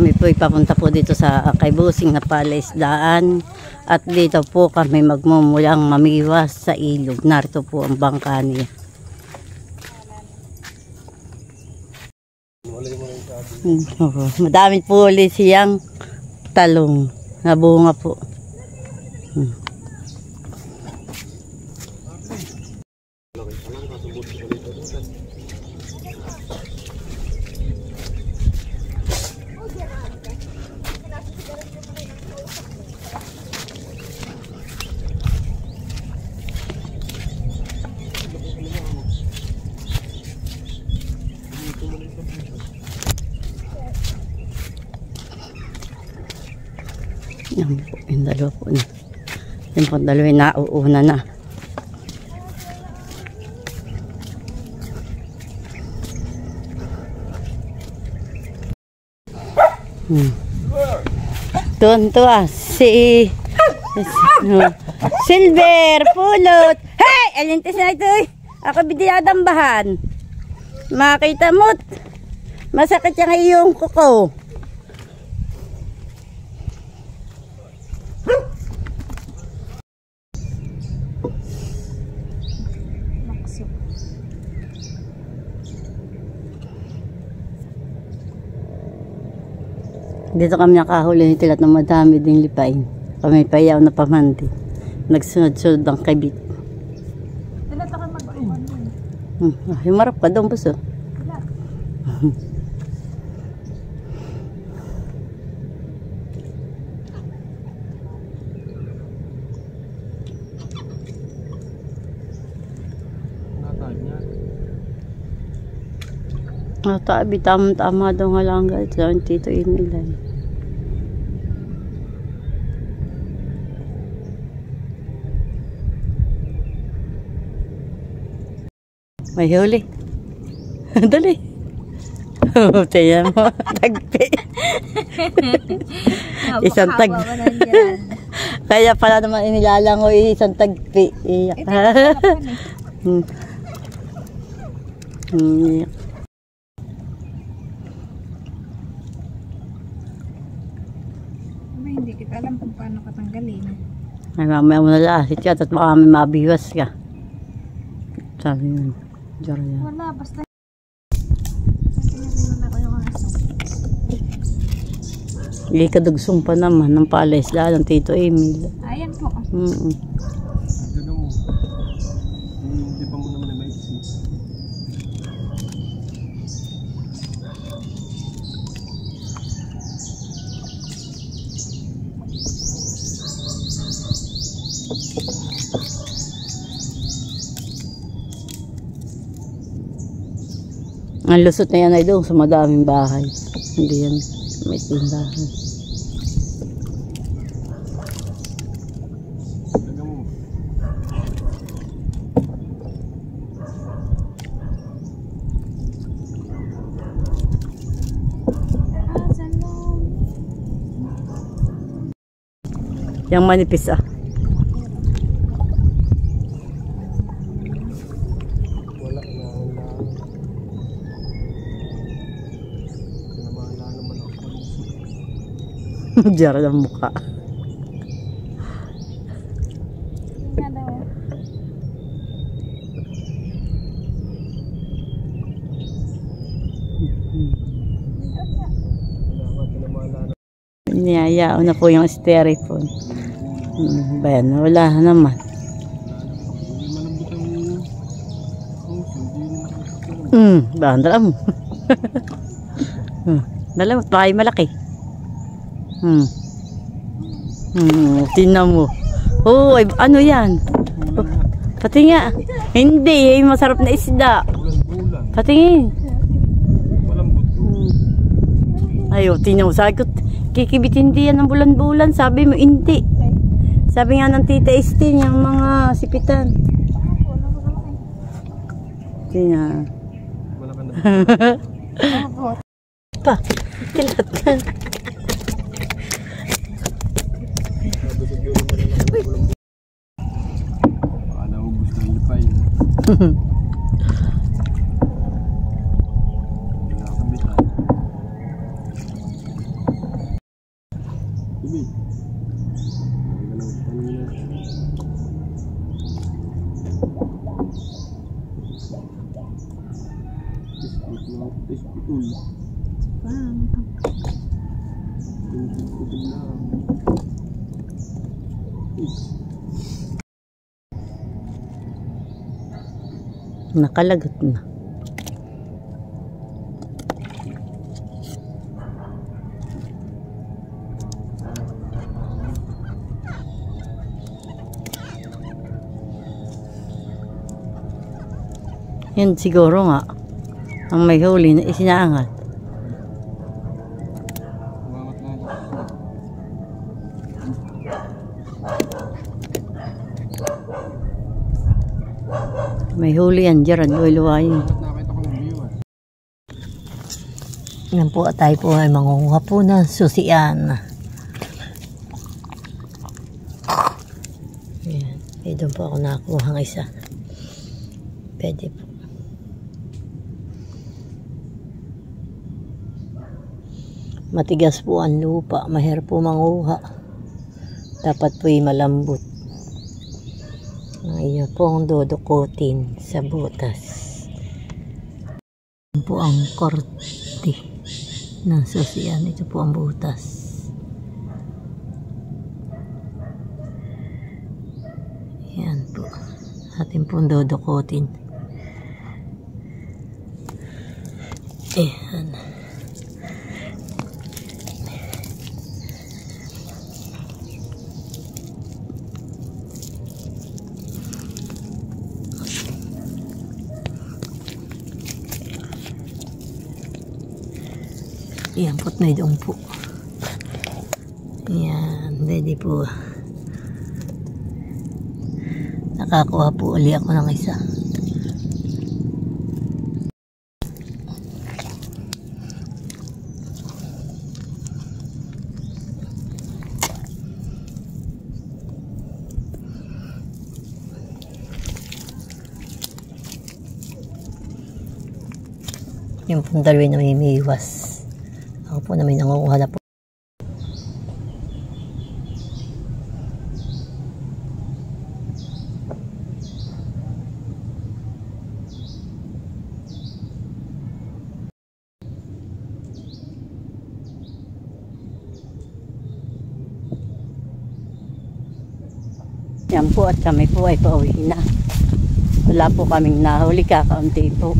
kami po ipapunta po dito sa kay Busing na palaisdaan. At dito po kami magmumulang mamiwas sa ilog. Narito po ang bangka niya. Madami po ulit siyang talong na bunga po. Yan po, yung dalawa po na. Yung po dalawa na uuna na. Tuwan-tuwa si Silver Pulot. Hey! Alintis na ito eh. Ako bidiyadambahan. Makita mo't masakit yung iyong kuko. Dito kami nakahuli ni tilat ng madami ding lipain. Kami payaw na pamanti. Nagsunod-sunod ang kabit. Tinata ka mag-iwan. Yung marap ka doon, buso. Wala. Tabi, tama daw nga lang guys. Yung tito inilay. May huli. Dali. Tiyan mo. Tagpi. Isang tagpi. Kaya pala naman inilalang ko isang tagpi. Iyak. Iyak. Hindi kita alam kung paano katanggalin. Ay, mamaya mo nalasit ka at baka may mabiwas ka. Sabi yun. Diyan yan. Wala, basta. Tinarinan ako yung aso. Ikadugsong pa naman ng palaisdaan ng Tito Emil. Ayan po. Gano'n mo. Hindi pa mo naman may isip. Ang lusot na yan ay doon sa madaming bahay. Hindi yan may tindahan. Yang manipis ah. Jara ng mukha. Niyayao na po yung styrofoam. Bayan, wala naman. Dala mo. Dala mo, baka malaki. Tingnan mo. Oh, ano yan? Pati nga. Hindi, masarap na isda. Patingin. Ayo, tingnan mo. Sabi ko, kikibit hindi yan ng bulan-bulan. Sabi mo, hindi. Sabi nga ng Tita Estin, yung mga sipitan. Tingnan. Pa, kilat ka. Tapos putul. Putul na. Nakalagot na. Yan siguro nga ang may huli na isinaangat. Umangat na ito. May huli yan, Gerard. Luwayin. Nakita ko ng view Yan po, tayo po ay mangunguha po ng susian. Yan. Eh, doon po ako nakakuha ng isa. Pwede po. Matigas po ang lupa. Mahirap po manguha. Dapat po ay malambot. Ngayon po ang dodokotin sa butas. Yan po ang korte ng susian. Ito po ang butas. Yan po. Atin po ang dodokotin. Ayan. Ayan po't may doon po. Ayan, ready po. Nakakuha po uli ako ng isa. Yung pong dalawa na may miwas. Ako po na may nangunguha na po. Yan po at kami po ay pauwi na. Wala po kaming nahuli, kakaunti po.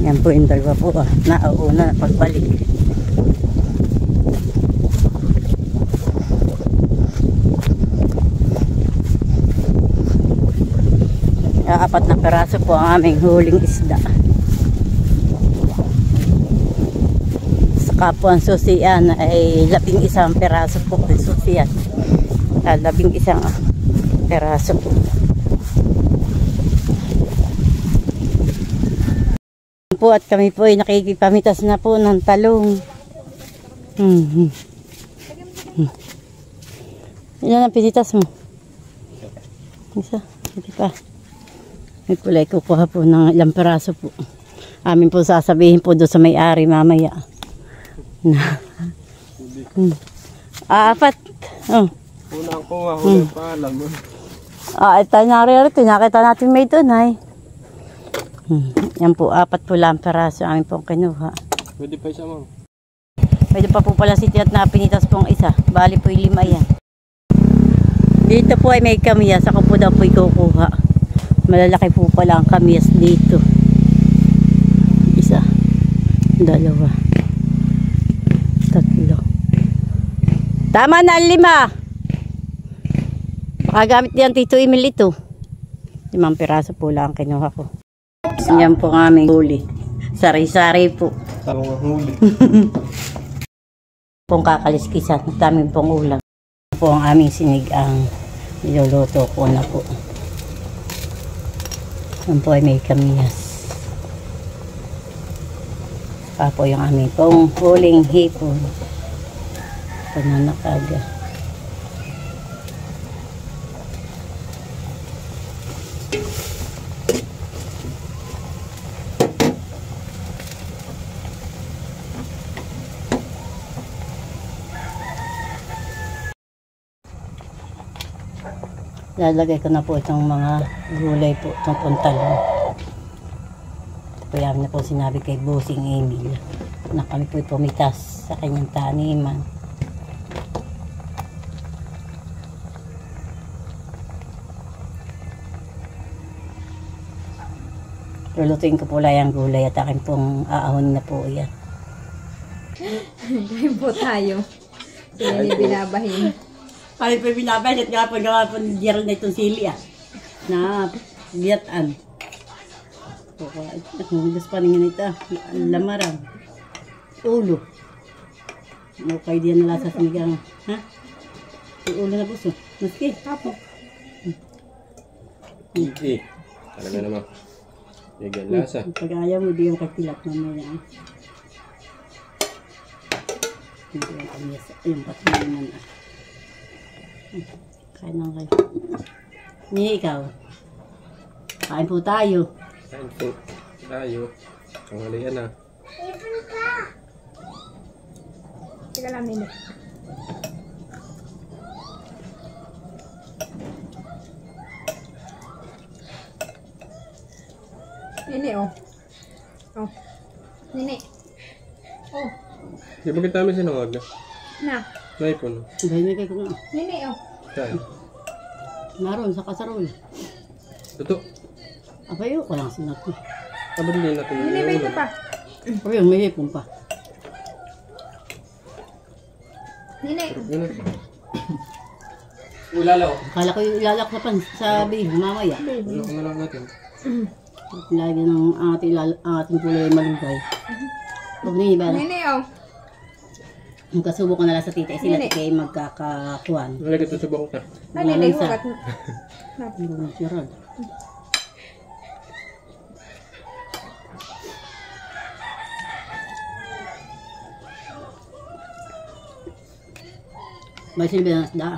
Yan po yung dalawa po nauuna na pagbalik. Apat na peraso po ang aming huling isda. Saka po ang susian ay 11 peraso po ang susian. 11 peraso po. Po at kami po ay nakikipamitas na po ng talong. Ilan ang pinitas mo? Isa, hindi pa. May kulay kukuha po ng ilang peraso po. Amin po sasabihin po doon sa may-ari mamaya. Apat. Oh. Una ko nga, huli pa lang. Ito narito, nakita natin may tunay. Yan po, 4 po lang peraso amin pong kinuha. Pwede pa isa mo. Pwede pa po pala si Tiyat na pinitas pong isa. Bali po 5 yan. Dito po ay may kamiyas. Ako po daw po kukuha. Malalaki po pala ang kamiyas dito. 1, 2, 3. Tama na 5. Baka gamit yan Tito Emil ito. 5 piraso po lang kinuha ko. Yan po ang aming huli. Sari-sari po. Talong ang huli. Pong kakaliskisan. Daming pong ulam. Po ang aming sinigang. Niluluto ko na po. Yan po ay may kamiyas. Pa po yung aming pong huling hipon. Pananakaga. Lalagay ko na po itong mga gulay po, itong puntalon. Kaya na po sinabi kay Bossing Emil na kami po pumitas sa kanyang taniman. Lulutuin ko po lang yung gulay at akin pong aahon na po yan. Kain po tayo. Sila ni binabahin. Kami po binabalit nga po ni Gerald na itong sili na biyatan. Gusto pa rin ito. Lamarang. Ulo. Okay diyan na lasa sa nigang. Ha? Yung ulo na gusto. Maski. Apo. Hindi. Talaga naman. Bigyan lasa. Pag ayaw mo, di yung katilap na yan. Hindi yung kamias. Yung pati naman Kain lang kayo. Ni ikaw. Kain po tayo. Kain po tayo. Tanghalian na. Teka lang, Nini. Nini, oh. Oh. Nini. Oh. Di ba kita kami sinangag na? Na. Naipon. Dahil may kayo kung Nini, oh. Saan? naroon sa kasarol. Totoo. Abayo, walang sinat ko. Abang din natin. Nini, ba ito pa? Abayo, may hipon pa. Nini. Ganun. Ulalaw. Akala ko yung ilalak sa bihon mamaya. Ulalaw ko na lang natin. Lagi ng ating kulay malunggay. Huwag niyo ba? Nini, oh. Magkasubo ko na lang sa tita. Sila Nini. tita ay magkakakuhan. Nalagay ito sa bangko na. Ay, Nini, Isa. huwag. Hindi ko Gerald. May silbi na nasda.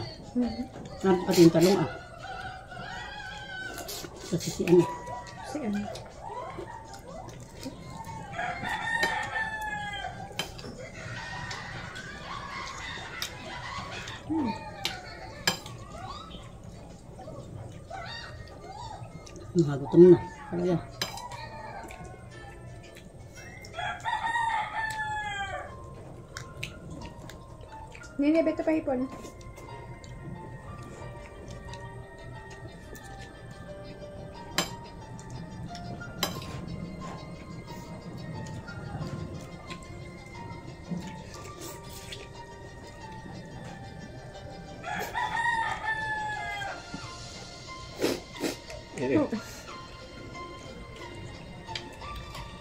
Pati yung talong Sa sisian Si ano? Nakagutom na. Talaga. Nini, ba ito pa hipon?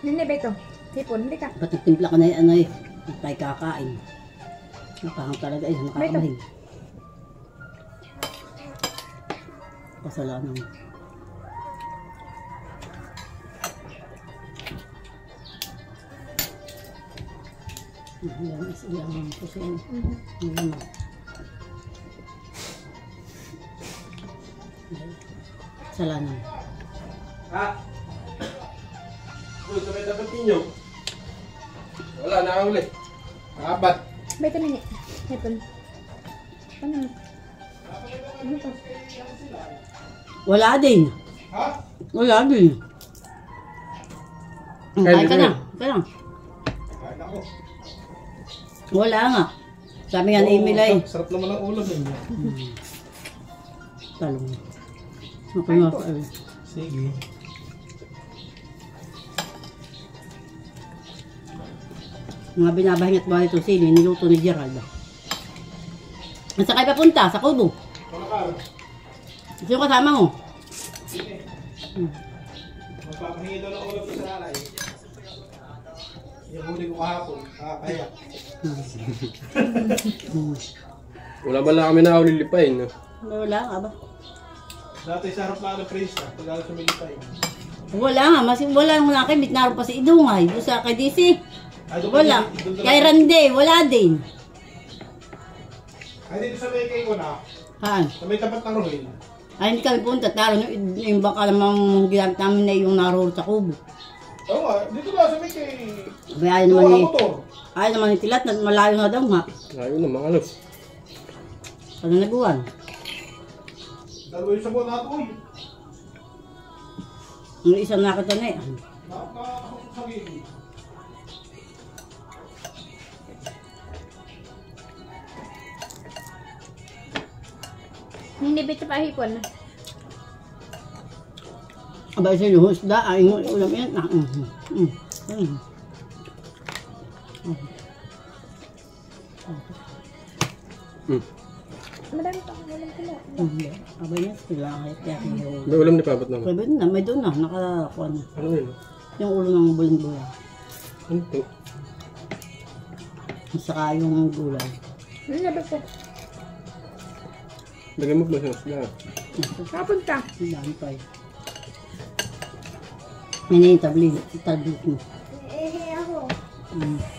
Nini, ba ito? Hipon, hindi ka. Ba't nagtimpla ka na yung ano tayo kakain. Napahang talaga nakakabahin. Kasalanan mo. Yan, ilang po siya. Yan. Kasalanan. Ha? Uy, sabay dapat ninyo. Wala, nakahuli. Nakabat. Ba ito, Nini? Hipon. Ano? Ano to? Wala din. Ha? Wala din. Kain ka na. Kain na. Kain ako. Wala nga. Sabi nga ni Emil ay. Sarap naman ang ulam ninyo. Talong. Okay nga pa. Sige. Mga binabahingat ba ito sili, niluto ni Gerald. At saan kayo papunta? Sa Kubo? Sino kasama mo? Magpapahingi daw ng ulam ko sa nanay. Yung huli ko kahapon, kaya. Wala ba lang kami na ulilipain? Wala nga ba? Dati sa harap na ng presa, pag sa milipain. Wala nga, wala nga kayo, bitnaro pa si Idungay, doon sa kay DC. Wala. Kay Rande, wala din. Ay, dito sa may kay ko na, Han. sa may tapat ng Rohil. Ay, hindi kami punta. Taro, yung baka namang ginamit namin na yung naroon sa Kubo. Oo nga, dito ba sa may kay... Ayaw naman ni... motor. Ayaw naman ni Tilat, na malayo na daw nga. Ayaw naman, ano? Ano naguwan? Dalawa yung sabon natin, uy. Ang isang nakita na eh. Nakakasok Ninibit pa hipon. Aba sa husda, ay ulam yan. Madami pa. Walang pula. Aba yan, sila kahit kaya yung... May ulam ni Papat naman. Sabi na, may doon na, nakakuha na. Ano yun? Yung ulo ng bulan-bulan. Ano to? Saka yung gulay. Ninibit ko. Lagyan mo ba siya sila? Kapunta. Ang dami pa eh. Yan na yung tablet mo. Eh, ako. Mm.